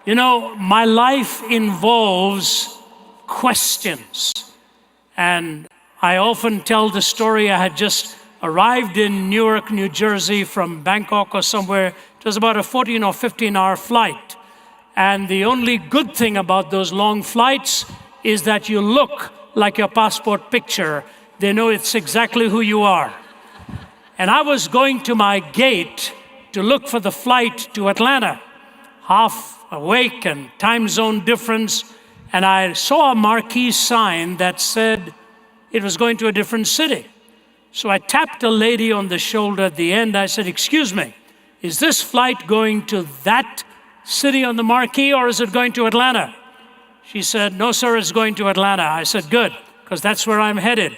You know, my life involves questions. And I often tell the story. I had just arrived in Newark, New Jersey from Bangkok or somewhere. It was about a 14 or 15-hour flight. And the only good thing about those long flights is that you look like your passport picture. They know it's exactly who you are. And I was going to my gate to look for the flight to Atlanta, half awake and time zone difference. And I saw a marquee sign that said it was going to a different city. So I tapped a lady on the shoulder at the end. I said, "Excuse me, is this flight going to that city on the marquee or is it going to Atlanta?" She said, "No, sir, it's going to Atlanta." I said, "Good, because that's where I'm headed."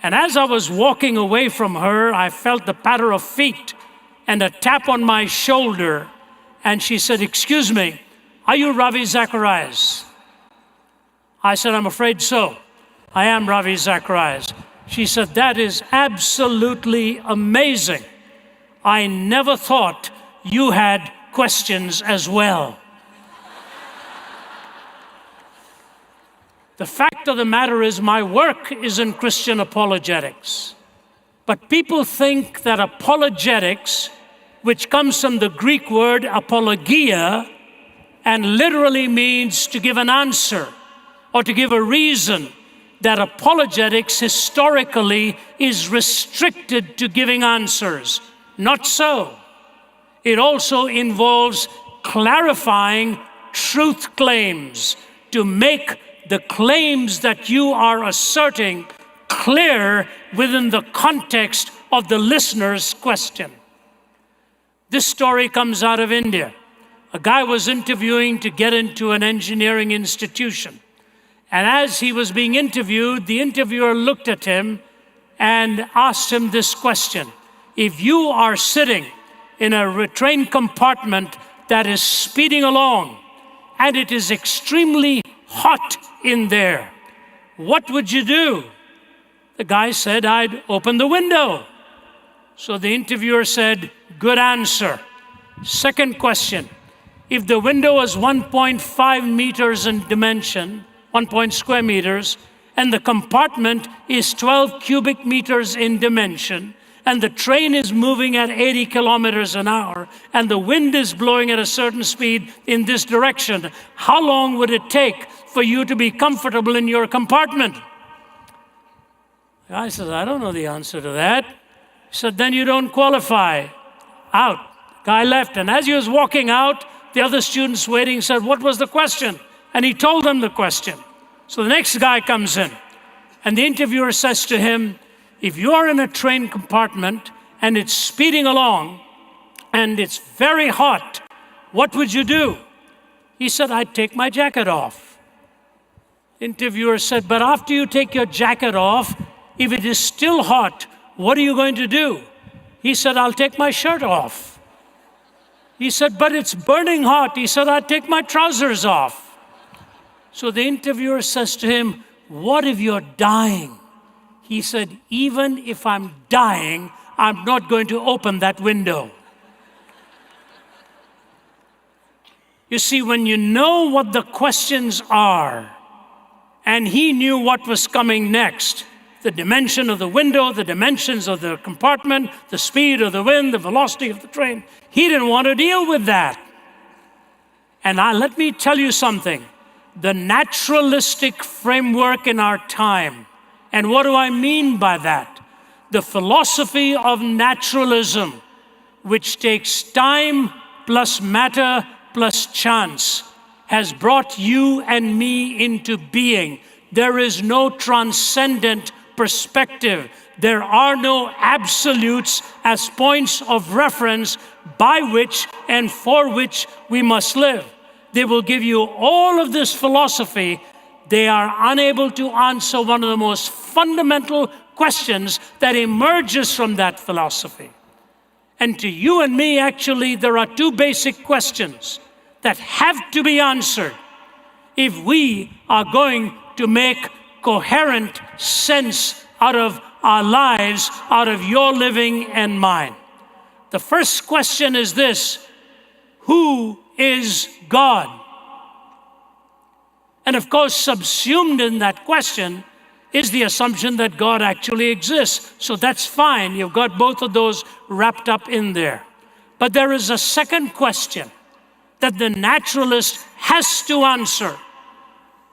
And as I was walking away from her, I felt the patter of feet and a tap on my shoulder. And she said, "Excuse me, are you Ravi Zacharias?" I said, "I'm afraid so. I am Ravi Zacharias." She said, "That is absolutely amazing. I never thought you had questions as well." The fact of the matter is my work is in Christian apologetics. But people think that apologetics, which comes from the Greek word apologia, and literally means to give an answer or to give a reason, that apologetics historically is restricted to giving answers. Not so. It also involves clarifying truth claims, to make the claims that you are asserting clear within the context of the listener's question. This story comes out of India. A guy was interviewing to get into an engineering institution. And as he was being interviewed, the interviewer looked at him and asked him this question: if you are sitting in a train compartment that is speeding along and it is extremely hot in there, what would you do? The guy said, "I'd open the window." So the interviewer said, "Good answer. Second question, if the window was 1.5 meters in dimension, 1 square meters, and the compartment is 12 cubic meters in dimension, and the train is moving at 80 kilometers an hour, and the wind is blowing at a certain speed in this direction, how long would it take for you to be comfortable in your compartment?" The guy says, "I don't know the answer to that." He said, "Then you don't qualify." Out. Guy left, and as he was walking out, the other students waiting said, "What was the question?" And he told them the question. So the next guy comes in, and the interviewer says to him, "If you are in a train compartment and it's speeding along and it's very hot, what would you do?" He said, "I'd take my jacket off." The interviewer said, "But after you take your jacket off, if it is still hot, what are you going to do?" He said, "I'll take my shirt off." He said, "But it's burning hot." He said, "I'd take my trousers off." So the interviewer says to him, "What if you're dying?" He said, "Even if I'm dying, I'm not going to open that window." You see, when you know what the questions are, and he knew what was coming next, the dimension of the window, the dimensions of the compartment, the speed of the wind, the velocity of the train, he didn't want to deal with that. And let me tell you something. The naturalistic framework in our time, and what do I mean by that? The philosophy of naturalism, which takes time plus matter plus chance, has brought you and me into being. There is no transcendent perspective. There are no absolutes as points of reference by which and for which we must live. They will give you all of this philosophy. They are unable to answer one of the most fundamental questions that emerges from that philosophy. And to you and me, actually, there are two basic questions that have to be answered if we are going to make coherent sense out of our lives, out of your living and mine. The first question is this: who is God? And of course, subsumed in that question is the assumption that God actually exists. So that's fine. You've got both of those wrapped up in there. But there is a second question that the naturalist has to answer.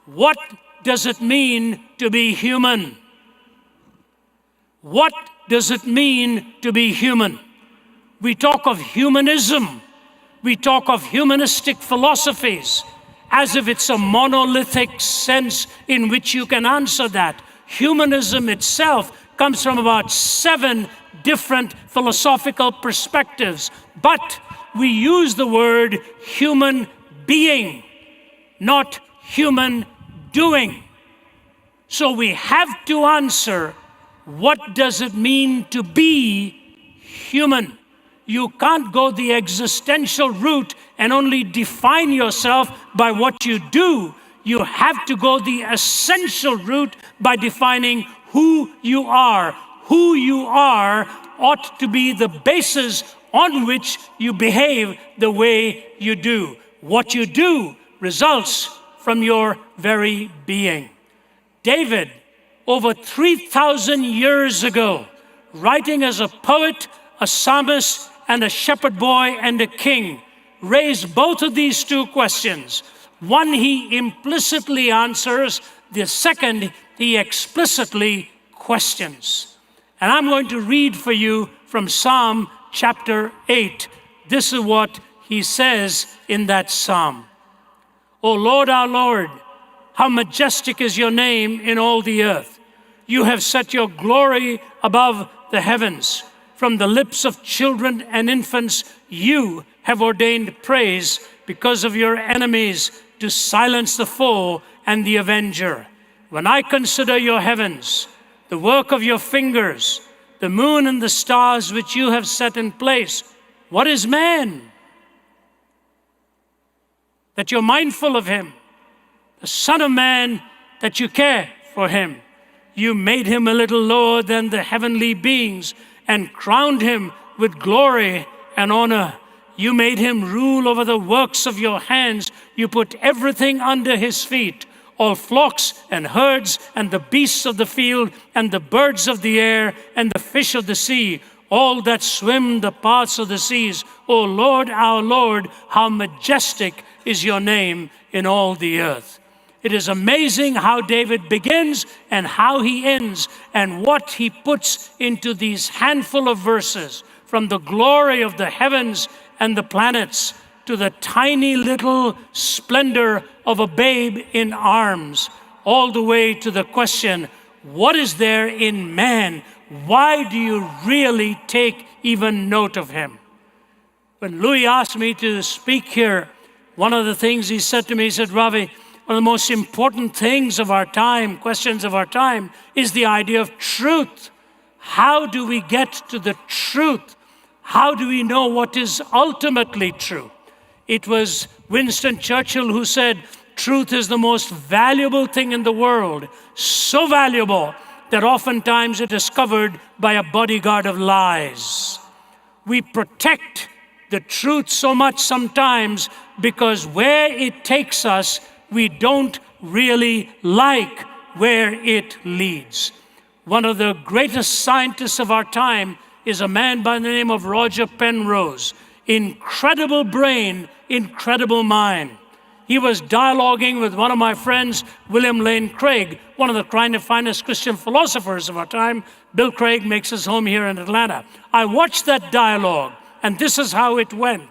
What does it mean to be human? What does it mean to be human? We talk of humanism. We talk of humanistic philosophies as if it's a monolithic sense in which you can answer that. Humanism itself comes from about 7 different philosophical perspectives, but we use the word human being, not human doing. So we have to answer, what does it mean to be human? You can't go the existential route and only define yourself by what you do. You have to go the essential route by defining who you are. Who you are ought to be the basis on which you behave the way you do. What you do results from your very being. David, over 3,000 years ago, writing as a poet, a psalmist, and a shepherd boy and a king, raised both of these 2 questions. One he implicitly answers, the second he explicitly questions. And I'm going to read for you from Psalm chapter 8. This is what he says in that psalm. O Lord, our Lord, how majestic is your name in all the earth. You have set your glory above the heavens. From the lips of children and infants, you have ordained praise because of your enemies, to silence the foe and the avenger. When I consider your heavens, the work of your fingers, the moon and the stars which you have set in place, what is man that you're mindful of him? The Son of Man that you care for him. You made him a little lower than the heavenly beings and crowned him with glory and honor. You made him rule over the works of your hands. You put everything under his feet, all flocks and herds and the beasts of the field and the birds of the air and the fish of the sea, all that swim the paths of the seas. O Lord, our Lord, how majestic is your name in all the earth. It is amazing how David begins and how he ends and what he puts into these handful of verses, from the glory of the heavens and the planets to the tiny little splendor of a babe in arms, all the way to the question, what is there in man? Why do you really take even note of him? When Louis asked me to speak here, one of the things he said to me, he said, Ravi, one of the most important things of our time, questions of our time, is the idea of truth. How do we get to the truth? How do we know what is ultimately true? It was Winston Churchill who said, truth is the most valuable thing in the world, so valuable that oftentimes it is covered by a bodyguard of lies. We protect the truth so much sometimes because where it takes us, we don't really like where it leads. One of the greatest scientists of our time is a man by the name of Roger Penrose. Incredible brain, incredible mind. He was dialoguing with one of my friends, William Lane Craig, one of the finest Christian philosophers of our time. Bill Craig makes his home here in Atlanta. I watched that dialogue, and this is how it went.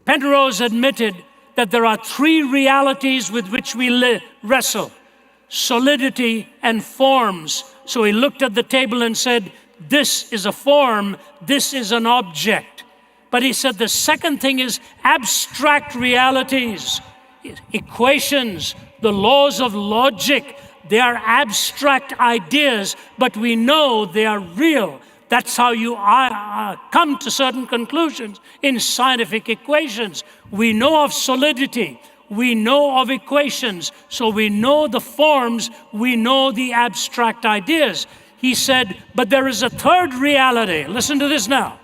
Penrose admitted that there are 3 realities with which we wrestle: solidity and forms. So he looked at the table and said, this is a form, this is an object. But he said the second thing is abstract realities, equations, the laws of logic. They are abstract ideas, but we know they are real. That's how you come to certain conclusions in scientific equations. We know of solidity, we know of equations, so we know the forms, we know the abstract ideas. He said, but there is a third reality. Listen to this now.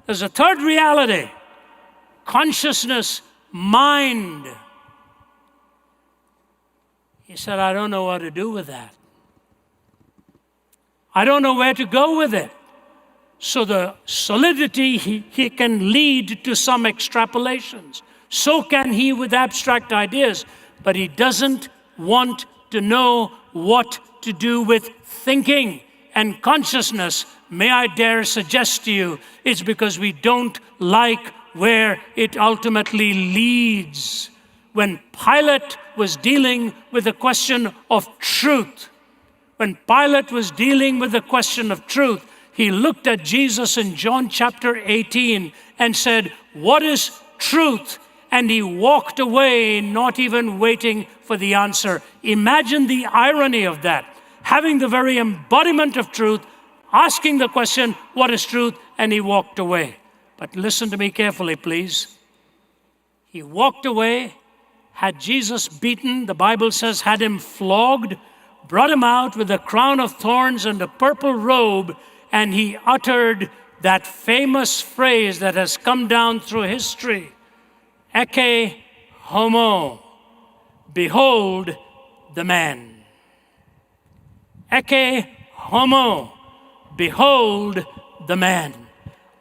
There's a third reality: consciousness, mind. He said, I don't know what to do with that. I don't know where to go with it. So the solidity, he can lead to some extrapolations. So can he with abstract ideas, but he doesn't want to know what to do with thinking and consciousness. May I dare suggest to you, it's because we don't like where it ultimately leads. When Pilate was dealing with the question of truth, when Pilate was dealing with the question of truth, he looked at Jesus in John chapter 18 and said, what is truth? And he walked away, not even waiting for the answer. Imagine the irony of that. Having the very embodiment of truth, asking the question, what is truth? And he walked away. But listen to me carefully, please. He walked away, had Jesus beaten, the Bible says, had him flogged, brought him out with a crown of thorns and a purple robe, and he uttered that famous phrase that has come down through history, Ecce homo, behold the man. Ecce homo, behold the man.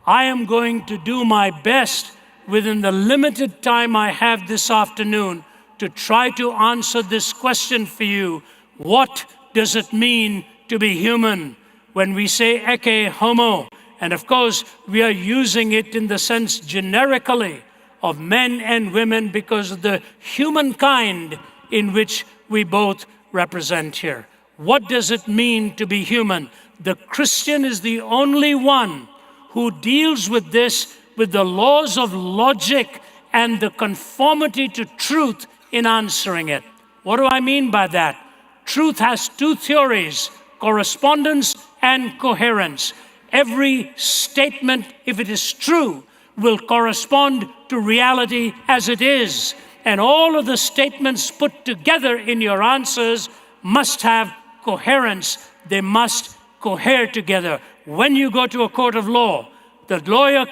I am going to do my best within the limited time I have this afternoon to try to answer this question for you. What does it mean to be human? When we say ecce homo, and of course we are using it in the sense generically of men and women because of the humankind in which we both represent here. What does it mean to be human? The Christian is the only one who deals with this with the laws of logic and the conformity to truth in answering it. What do I mean by that? Truth has two theories, correspondence and coherence. Every statement, if it is true, will correspond to reality as it is. And all of the statements put together in your answers must have coherence. They must cohere together. When you go to a court of law, the lawyer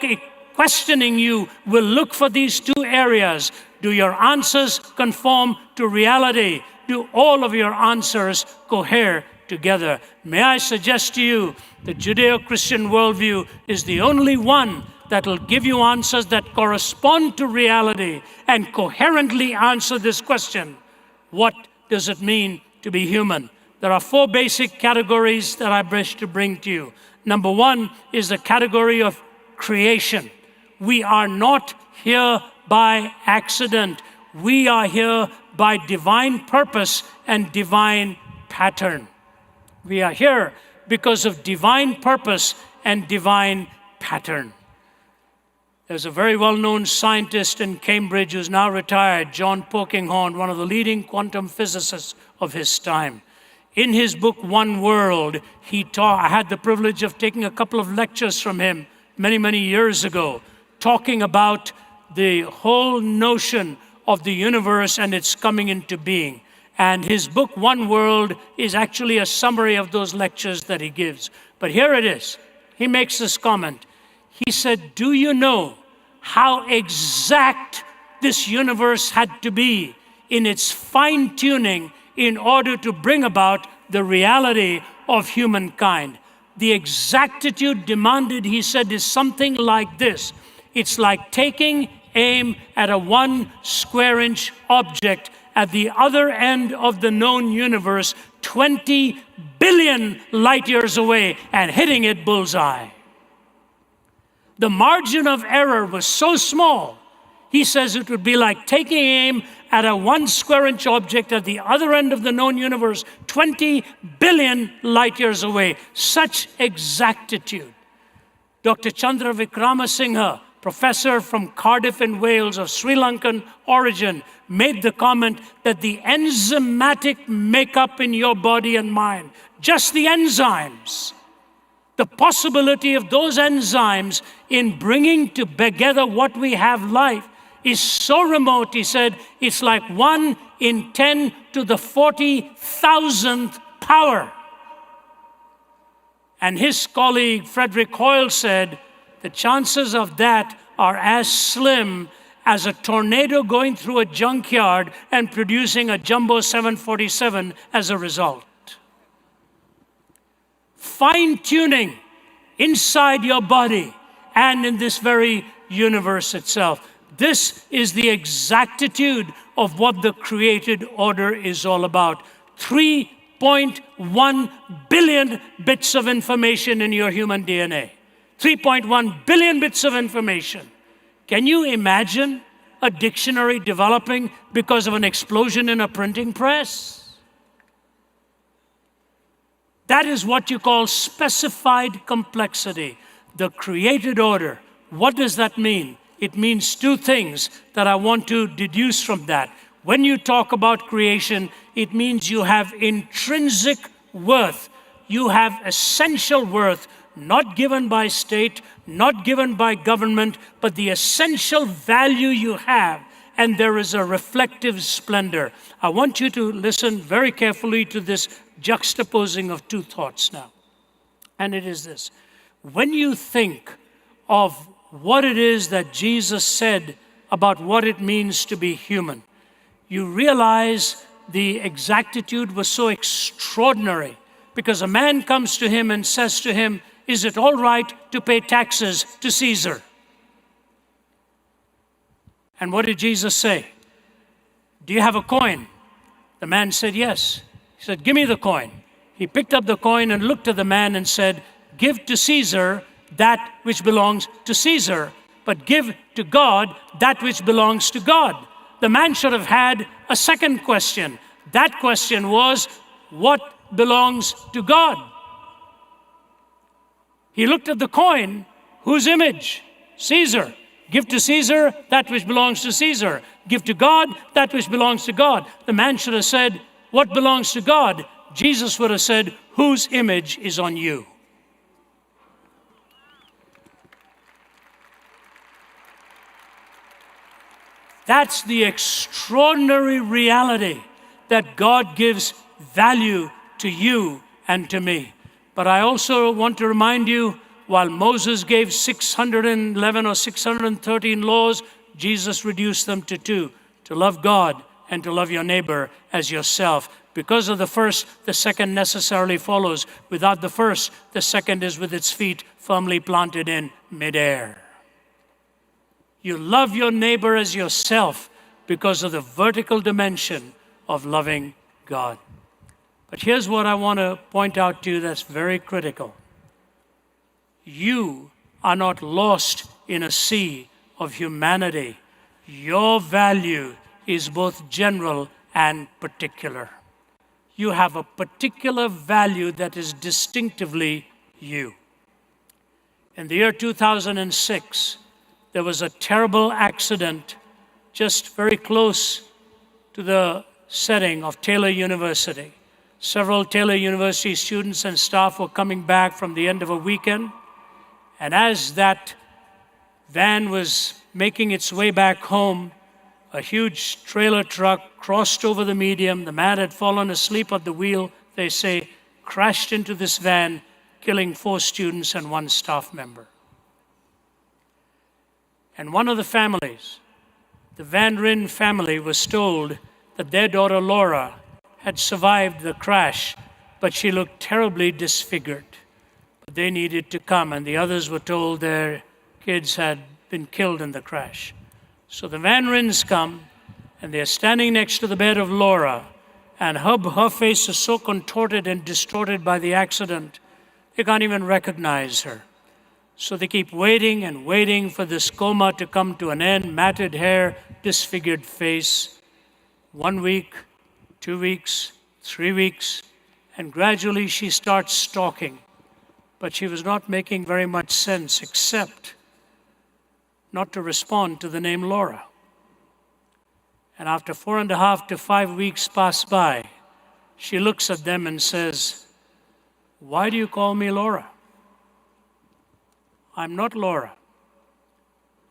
questioning you will look for these two areas. Do your answers conform to reality? Do all of your answers cohere together? May I suggest to you, the Judeo-Christian worldview is the only one that will give you answers that correspond to reality and coherently answer this question. What does it mean to be human? There are four basic categories that I wish to bring to you. Number one is the category of creation. We are not here by accident. We are here by divine purpose and divine pattern. We are here because of divine purpose and divine pattern. There's a very well-known scientist in Cambridge who's now retired, John Polkinghorne, one of the leading quantum physicists of his time. In his book, One World, I had the privilege of taking a couple of lectures from him many, many years ago, talking about the whole notion of the universe and its coming into being. And his book, One World, is actually a summary of those lectures that he gives. But here it is. He makes this comment. He said, do you know how exact this universe had to be in its fine-tuning in order to bring about the reality of humankind? The exactitude demanded, he said, is something like this. It's like taking aim at a 1 square inch object at the other end of the known universe, 20 billion light years away, and hitting it bullseye. The margin of error was so small, he says it would be like taking aim at a 1 square inch object at the other end of the known universe, 20 billion light years away. Such exactitude. Dr. Chandra Vikramasinghe, professor from Cardiff in Wales of Sri Lankan origin, made the comment that the enzymatic makeup in your body and mind, just the enzymes, the possibility of those enzymes in bringing together what we have life is so remote, he said, it's like 1 in 10 to the 40,000th power. And his colleague, Frederick Hoyle, said, the chances of that are as slim as a tornado going through a junkyard and producing a jumbo 747 as a result. Fine-tuning inside your body and in this very universe itself. This is the exactitude of what the created order is all about. 3.1 billion bits of information in your human DNA. 3.1 billion bits of information. Can you imagine a dictionary developing because of an explosion in a printing press? That is what you call specified complexity, the created order. What does that mean? It means two things that I want to deduce from that. When you talk about creation, it means you have intrinsic worth. You have essential worth, not given by state, not given by government, but the essential value you have, and there is a reflective splendor. I want you to listen very carefully to this juxtaposing of two thoughts now. And it is this. When you think of what it is that Jesus said about what it means to be human, you realize the exactitude was so extraordinary, because a man comes to him and says to him, "Is it all right to pay taxes to Caesar?" And what did Jesus say? "Do you have a coin?" The man said, "Yes." He said, "Give me the coin." He picked up the coin and looked at the man and said, "Give to Caesar that which belongs to Caesar, but give to God that which belongs to God." The man should have had a second question. That question was, what belongs to God? He looked at the coin. Whose image? Caesar. Give to Caesar that which belongs to Caesar. Give to God that which belongs to God. The man should have said, what belongs to God? Jesus would have said, whose image is on you? That's the extraordinary reality that God gives value to you and to me. But I also want to remind you, while Moses gave 611 or 613 laws, Jesus reduced them to two: to love God and to love your neighbor as yourself. Because of the first, the second necessarily follows. Without the first, the second is with its feet firmly planted in midair. You love your neighbor as yourself because of the vertical dimension of loving God. But here's what I want to point out to you that's very critical. You are not lost in a sea of humanity. Your value is both general and particular. You have a particular value that is distinctively you. In the year 2006, there was a terrible accident just very close to the setting of Taylor University. Several Taylor University students and staff were coming back from the end of a weekend, and as that van was making its way back home, a huge trailer truck crossed over the median. The man had fallen asleep at the wheel, they say, crashed into this van, killing 4 students and 1 staff member. And one of the families, the Van Ryn family, was told that their daughter Laura had survived the crash, but she looked terribly disfigured. But they needed to come, and the others were told their kids had been killed in the crash. So the Van Ryns come, and they're standing next to the bed of Laura, and her face is so contorted and distorted by the accident, they can't even recognize her. So they keep waiting and waiting for this coma to come to an end. Matted hair, disfigured face. 1 week, 2 weeks, 3 weeks, and gradually she starts talking. But she was not making very much sense, except not to respond to the name Laura. And after 4.5 to 5 weeks pass by, she looks at them and says, "Why do you call me Laura? I'm not Laura.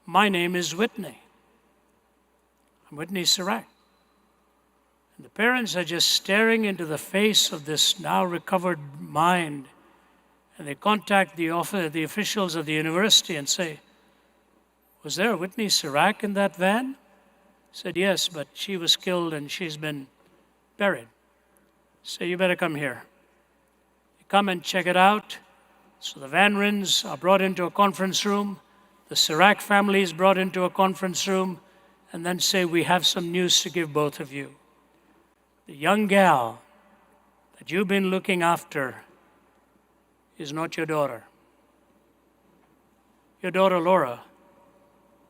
My name is Whitney. I'm Whitney Sirac." And the parents are just staring into the face of this now recovered mind, and they contact the officials of the university and say, "Was there a Whitney Sirac in that van?" I said, "Yes, but she was killed and she's been buried." So "You better come here. You come and check it out." So the Van Rins are brought into a conference room. The Sirac family is brought into a conference room, and then say, "We have some news to give both of you. The young gal that you've been looking after is not your daughter. Your daughter Laura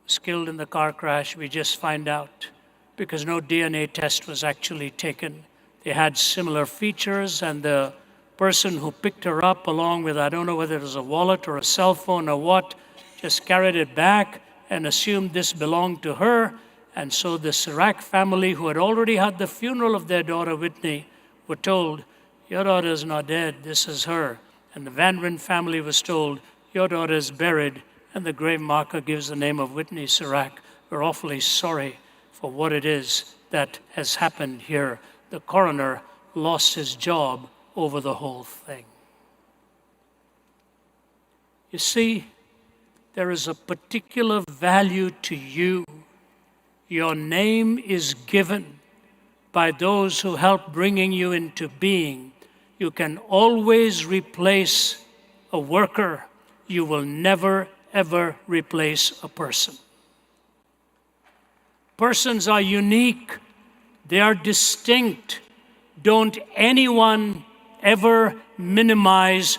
was killed in the car crash, we just find out, because no DNA test was actually taken. They had similar features, and the person who picked her up along with, I don't know whether it was a wallet or a cell phone or what, just carried it back and assumed this belonged to her. And so the Sirac family, who had already had the funeral of their daughter Whitney, were told, "Your daughter is not dead, this is her." And the Van Ryn family was told, "Your daughter is buried," and the grave marker gives the name of Whitney Sirac. We're awfully sorry for what it is that has happened here. The coroner lost his job over the whole thing. You see, there is a particular value to you. Your name is given by those who help bringing you into being. You can always replace a worker. You will never, ever replace a person. Persons are unique. They are distinct. Don't anyone ever minimize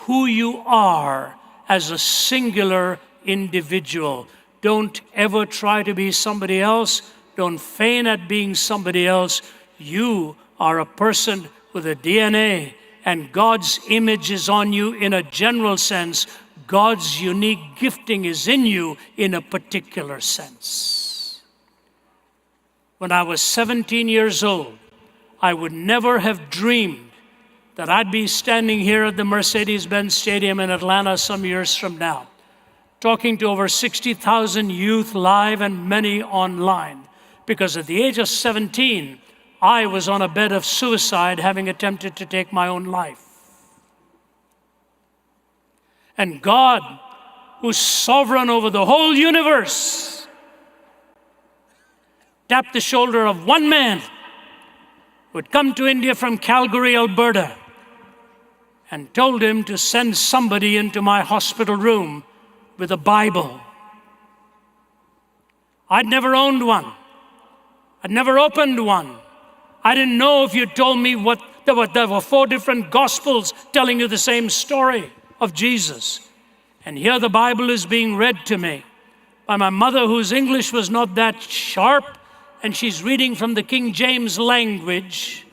who you are as a singular individual. Don't ever try to be somebody else. Don't feign at being somebody else. You are a person with a DNA, and God's image is on you in a general sense. God's unique gifting is in you in a particular sense. When I was 17 years old, I would never have dreamed that I'd be standing here at the Mercedes-Benz Stadium in Atlanta some years from now, talking to over 60,000 youth live and many online. Because at the age of 17, I was on a bed of suicide, having attempted to take my own life. And God, who's sovereign over the whole universe, tapped the shoulder of one man who had come to India from Calgary, Alberta, and told him to send somebody into my hospital room with a Bible. I'd never owned one. I'd never opened one. I didn't know if you told me there were 4 different gospels telling you the same story of Jesus. And here the Bible is being read to me by my mother, whose English was not that sharp, and she's reading from the King James language,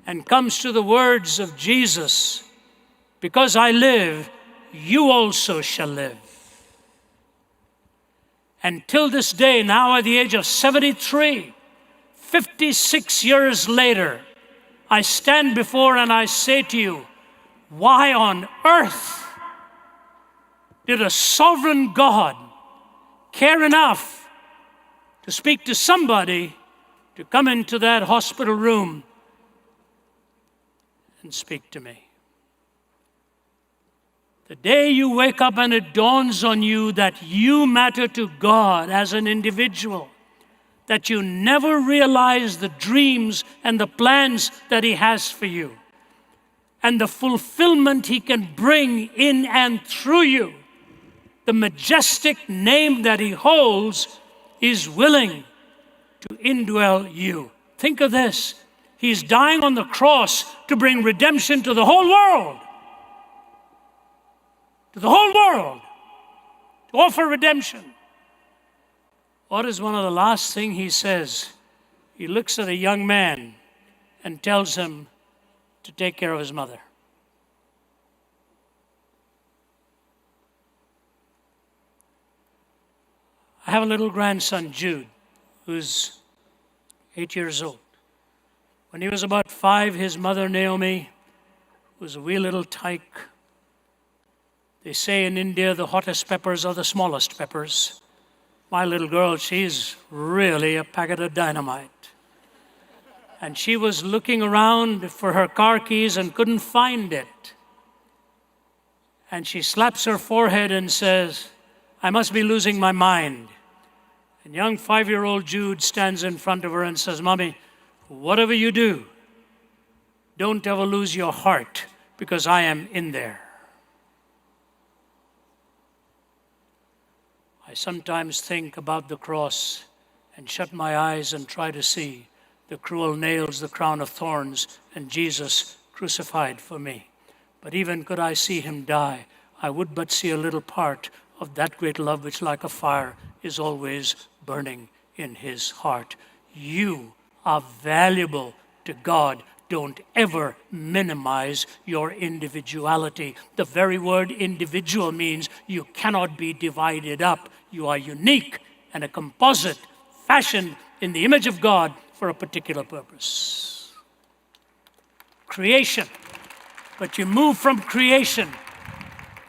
and comes to the words of Jesus, "Because I live, you also shall live." And till this day, now at the age of 73, 56 years later, I stand before and I say to you, why on earth did a sovereign God care enough to speak to somebody to come into that hospital room and speak to me? The day you wake up and it dawns on you that you matter to God as an individual, that you never realize the dreams and the plans that He has for you, and the fulfillment He can bring in and through you, the majestic name that He holds is willing to indwell you. Think of this. He's dying on the cross to bring redemption to the whole world. To the whole world. To offer redemption. What is one of the last things He says? He looks at a young man and tells him to take care of his mother. I have a little grandson, Jude, who's 8 years old. When he was about 5, his mother, Naomi, was a wee little tyke. They say in India, the hottest peppers are the smallest peppers. My little girl, she's really a packet of dynamite. And she was looking around for her car keys and couldn't find it. And she slaps her forehead and says, I must be losing my mind. And young 5-year-old Jude stands in front of her and says, Mommy, whatever you do, don't ever lose your heart, because I am in there. I sometimes think about the cross and shut my eyes and try to see the cruel nails, the crown of thorns, and Jesus crucified for me. But even could I see him die, I would but see a little part of that great love which like a fire is always burning in his heart. You are valuable to God. Don't ever minimize your individuality. The very word individual means you cannot be divided up. You are unique and a composite, fashioned in the image of God for a particular purpose. Creation. But you move from creation,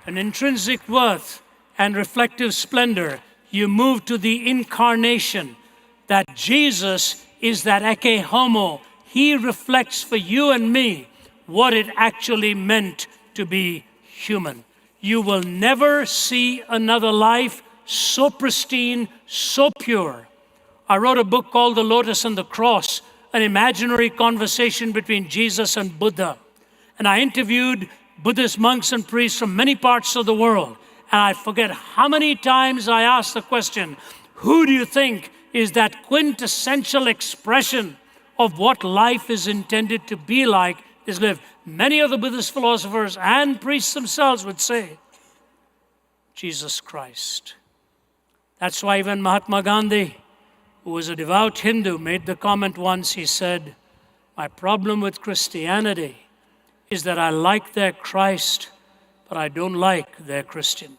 an intrinsic worth and reflective splendor, you move to the incarnation, that Jesus is that eke homo. He reflects for you and me what it actually meant to be human. You will never see another life so pristine, so pure. I wrote a book called The Lotus and the Cross, an imaginary conversation between Jesus and Buddha. And I interviewed Buddhist monks and priests from many parts of the world. And I forget how many times I asked the question, who do you think is that quintessential expression of what life is intended to be like is lived? Many of the Buddhist philosophers and priests themselves would say, Jesus Christ. That's why even Mahatma Gandhi, who was a devout Hindu, made the comment once. He said, my problem with Christianity is that I like their Christ, but I don't like their Christian.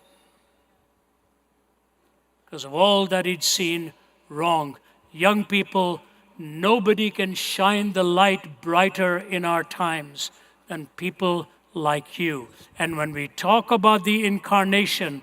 Because of all that he'd seen wrong. Young people, nobody can shine the light brighter in our times than people like you. And when we talk about the incarnation,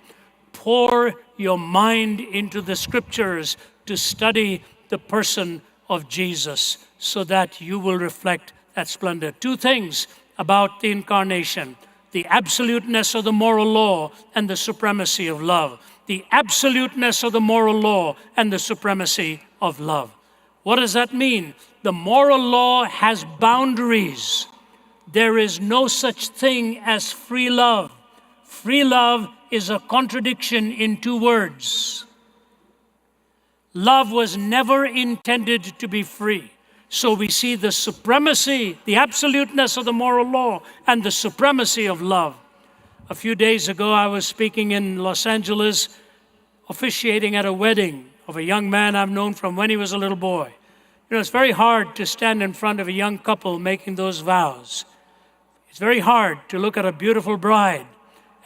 pour your mind into the scriptures to study the person of Jesus so that you will reflect that splendor. Two things about the incarnation: the absoluteness of the moral law and the supremacy of love. The absoluteness of the moral law and the supremacy of love. What does that mean? The moral law has boundaries. There is no such thing as free love. Free love is a contradiction in two words. Love was never intended to be free. So we see the supremacy, the absoluteness of the moral law and the supremacy of love. A few days ago, I was speaking in Los Angeles, officiating at a wedding of a young man I've known from when he was a little boy. You know, it's very hard to stand in front of a young couple making those vows. It's very hard to look at a beautiful bride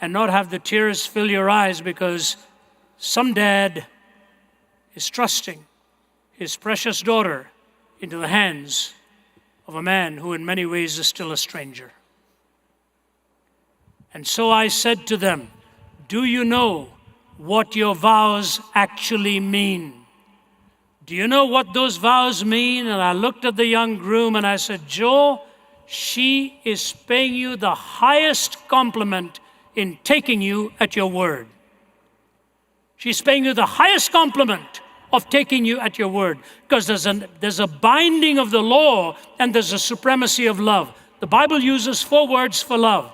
and not have the tears fill your eyes because some dad is trusting his precious daughter into the hands of a man who in many ways is still a stranger. And so I said to them, do you know what your vows actually mean? Do you know what those vows mean? And I looked at the young groom and I said, Joe, she is paying you the highest compliment in taking you at your word. She's paying you the highest compliment of taking you at your word, because there's a binding of the law and there's a supremacy of love. The Bible uses 4 words for love: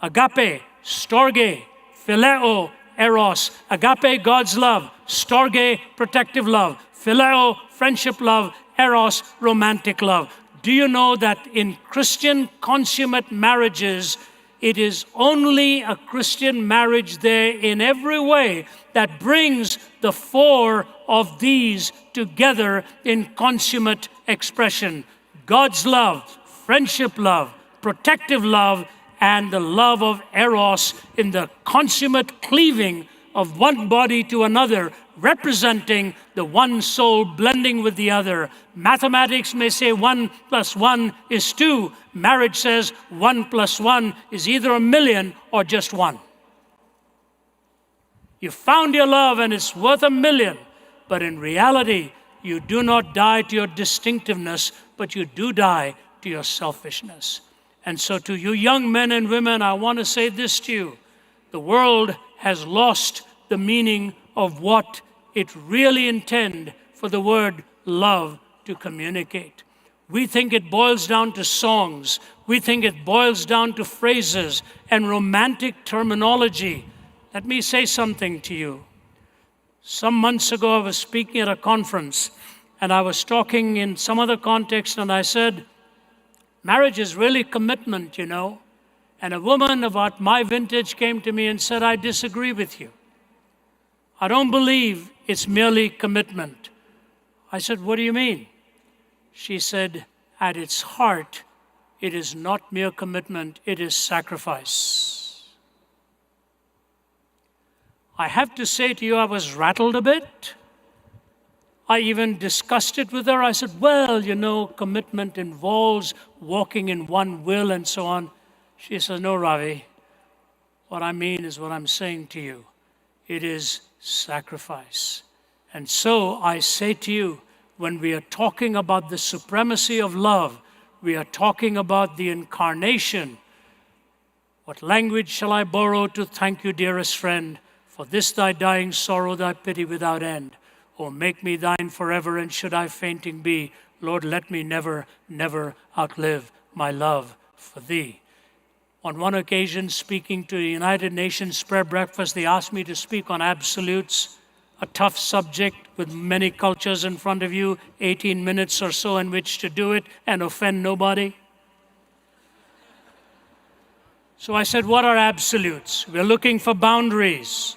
agape, storge, phileo, eros. Agape, God's love; storge, protective love; phileo, friendship love; eros, romantic love. Do you know that in Christian consummate marriages, it is only a Christian marriage there in every way that brings the 4 of these together in consummate expression: God's love, friendship love, protective love, and the love of eros in the consummate cleaving of one body to another, representing the one soul blending with the other. Mathematics may say 1 + 1 is 2. Marriage says 1 + 1 is either 1,000,000 or just 1. You found your love and it's worth 1,000,000, but in reality, you do not die to your distinctiveness, but you do die to your selfishness. And so to you young men and women, I want to say this to you: the world has lost the meaning of what it really intends for the word love to communicate. We think it boils down to songs. We think it boils down to phrases and romantic terminology. Let me say something to you. Some months ago, I was speaking at a conference, and I was talking in some other context, and I said, marriage is really commitment, you know. And a woman about my vintage came to me and said, I disagree with you. I don't believe it's merely commitment. I said, what do you mean? She said, at its heart, it is not mere commitment, it is sacrifice. I have to say to you, I was rattled a bit. I even discussed it with her. I said, well, you know, commitment involves walking in one will and so on. She said, no, Ravi, what I mean is what I'm saying to you. It is sacrifice. And so I say to you, when we are talking about the supremacy of love, we are talking about the incarnation. What language shall I borrow to thank you, dearest friend, for this thy dying sorrow, thy pity without end? Oh, make me thine forever, and should I fainting be, Lord, let me never, never outlive my love for thee. On one occasion, speaking to the United Nations prayer breakfast, they asked me to speak on absolutes, a tough subject with many cultures in front of you, 18 minutes or so in which to do it and offend nobody. So I said, what are absolutes? We're looking for boundaries,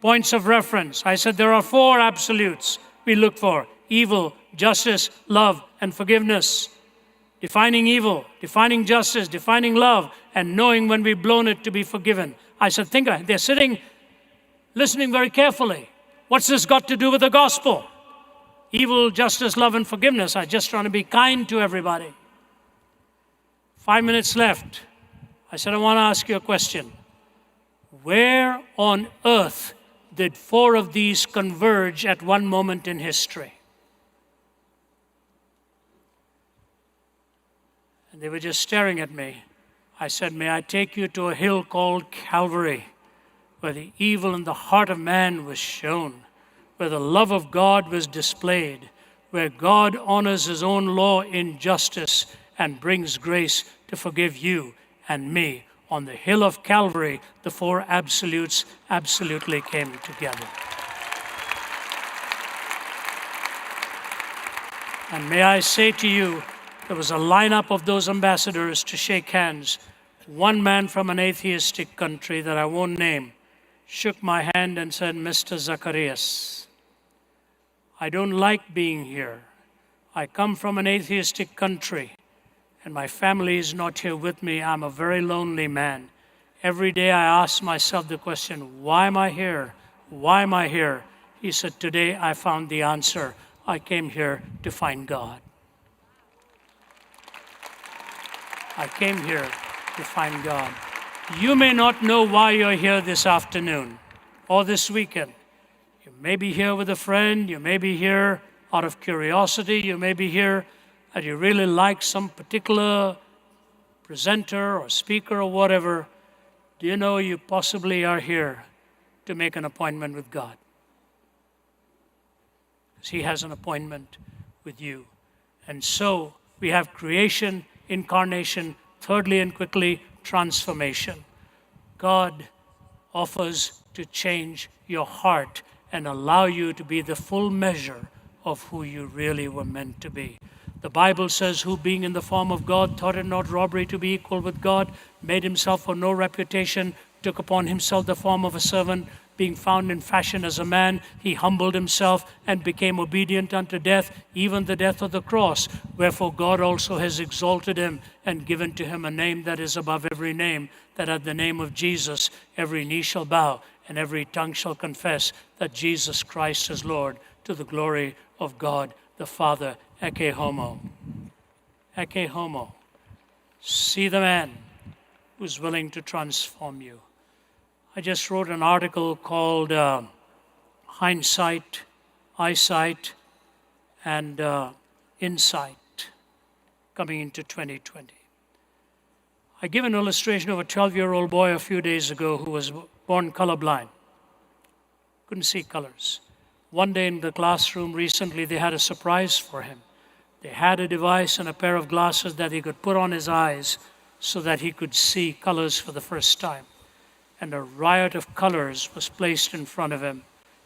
points of reference. I said, there are 4 absolutes we look for: evil, justice, love, and forgiveness. Defining evil, defining justice, defining love, and knowing when we've blown it to be forgiven. I said, think of it. They're sitting, listening very carefully. What's this got to do with the gospel? Evil, justice, love, and forgiveness. I just trying to be kind to everybody. 5 minutes left. I said, I want to ask you a question. Where on earth did 4 of these converge at one moment in history? And they were just staring at me. I said, may I take you to a hill called Calvary, where the evil in the heart of man was shown, where the love of God was displayed, where God honors his own law in justice and brings grace to forgive you and me. On the hill of Calvary, the 4 absolutes absolutely came together. And may I say to you, there was a lineup of those ambassadors to shake hands. One man from an atheistic country that I won't name shook my hand and said, Mr. Zacharias, I don't like being here. I come from an atheistic country, and my family is not here with me. I'm a very lonely man. Every day I ask myself the question, why am I here? Why am I here? He said, today I found the answer. I came here to find God. I came here to find God. You may not know why you're here this afternoon or this weekend. You may be here with a friend. You may be here out of curiosity. You may be here that you really like some particular presenter or speaker or whatever. Do you know you possibly are here to make an appointment with God? Because he has an appointment with you. And so we have creation, incarnation, thirdly and quickly, transformation. God offers to change your heart and allow you to be the full measure of who you really were meant to be. The Bible says, who being in the form of God, thought it not robbery to be equal with God, made himself for no reputation, took upon himself the form of a servant, being found in fashion as a man, he humbled himself and became obedient unto death, even the death of the cross. Wherefore God also has exalted him and given to him a name that is above every name, that at the name of Jesus every knee shall bow and every tongue shall confess that Jesus Christ is Lord, to the glory of God the Father. Ecce homo. Ecce homo. See the man who's willing to transform you. I just wrote an article called Hindsight, Eyesight, and Insight coming into 2020. I gave an illustration of a 12-year-old boy a few days ago who was born colorblind. couldn't see colors. One day in the classroom recently, they had a surprise for him. They had a device and a pair of glasses that he could put on his eyes so that he could see colors for the first time. And a riot of colors was placed in front of him.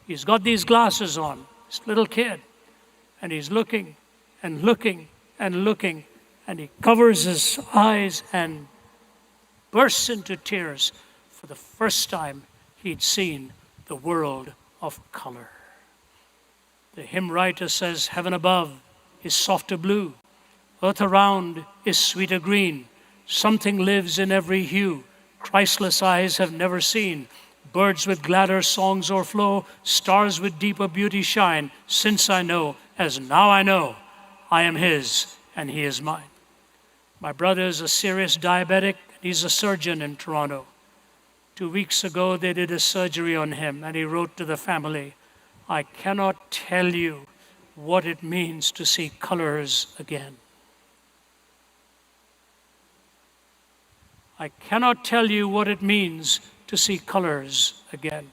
He's got these glasses on, this little kid, and he's looking and looking and looking, and he covers his eyes and bursts into tears. For the first time, he'd seen the world of color. The hymn writer says, heaven above is softer blue, earth around is sweeter green. Something lives in every hue Christless eyes have never seen. Birds with gladder songs o'erflow, stars with deeper beauty shine. Since I know, as now I know, I am his and he is mine. My brother is a serious diabetic. He's a surgeon in Toronto. 2 weeks ago, they did a surgery on him, and he wrote to the family, I cannot tell you what it means to see colors again. I cannot tell you what it means to see colors again.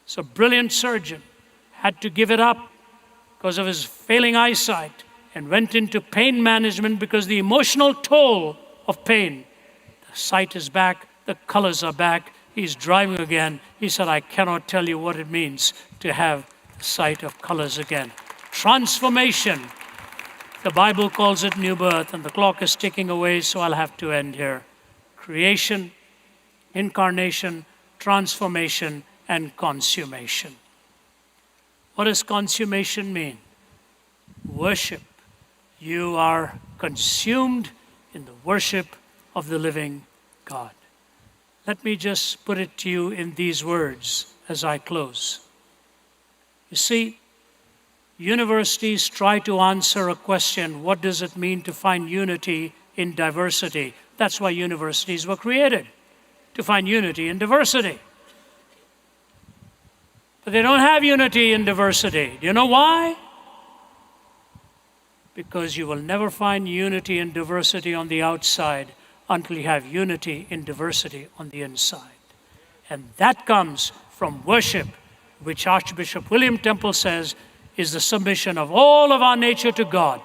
It's a brilliant surgeon, had to give it up because of his failing eyesight, and went into pain management because the emotional toll of pain. The sight is back, the colors are back, he's driving again. He said, I cannot tell you what it means to have the sight of colors again. Transformation. The Bible calls it new birth, and the clock is ticking away, so I'll have to end here. Creation, incarnation, transformation, and consummation. What does consummation mean? Worship. You are consumed in the worship of the living God. Let me just put it to you in these words as I close. You see, universities try to answer a question, what does it mean to find unity in diversity? That's why universities were created, to find unity in diversity. But they don't have unity in diversity. Do you know why? Because you will never find unity and diversity on the outside until you have unity in diversity on the inside. And that comes from worship, which Archbishop William Temple says is the submission of all of our nature to God.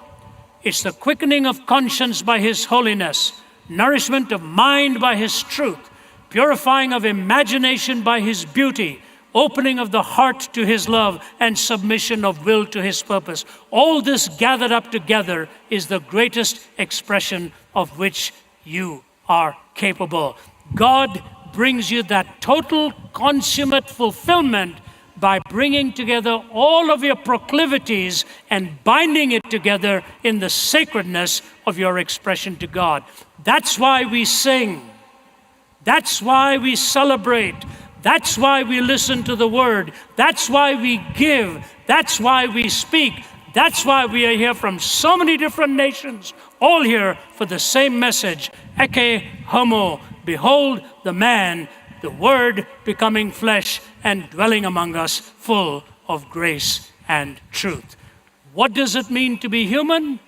It's the quickening of conscience by His holiness, nourishment of mind by His truth, purifying of imagination by His beauty, opening of the heart to His love, and submission of will to His purpose. All this gathered up together is the greatest expression of which you are capable. God brings you that total consummate fulfillment by bringing together all of your proclivities and binding it together in the sacredness of your expression to God. That's why we sing. That's why we celebrate. That's why we listen to the word. That's why we give. That's why we speak. That's why we are here from so many different nations, all here for the same message. Ecce homo, behold the man, the word becoming flesh and dwelling among us, full of grace and truth. What does it mean to be human?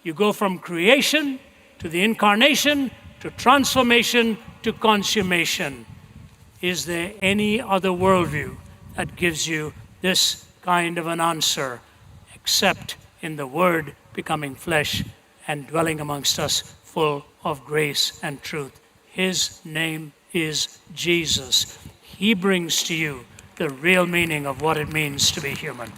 You go from creation to the incarnation to transformation to consummation. Is there any other worldview that gives you this kind of an answer except in the Word becoming flesh and dwelling amongst us, full of grace and truth? His name is Jesus. He brings to you the real meaning of what it means to be human.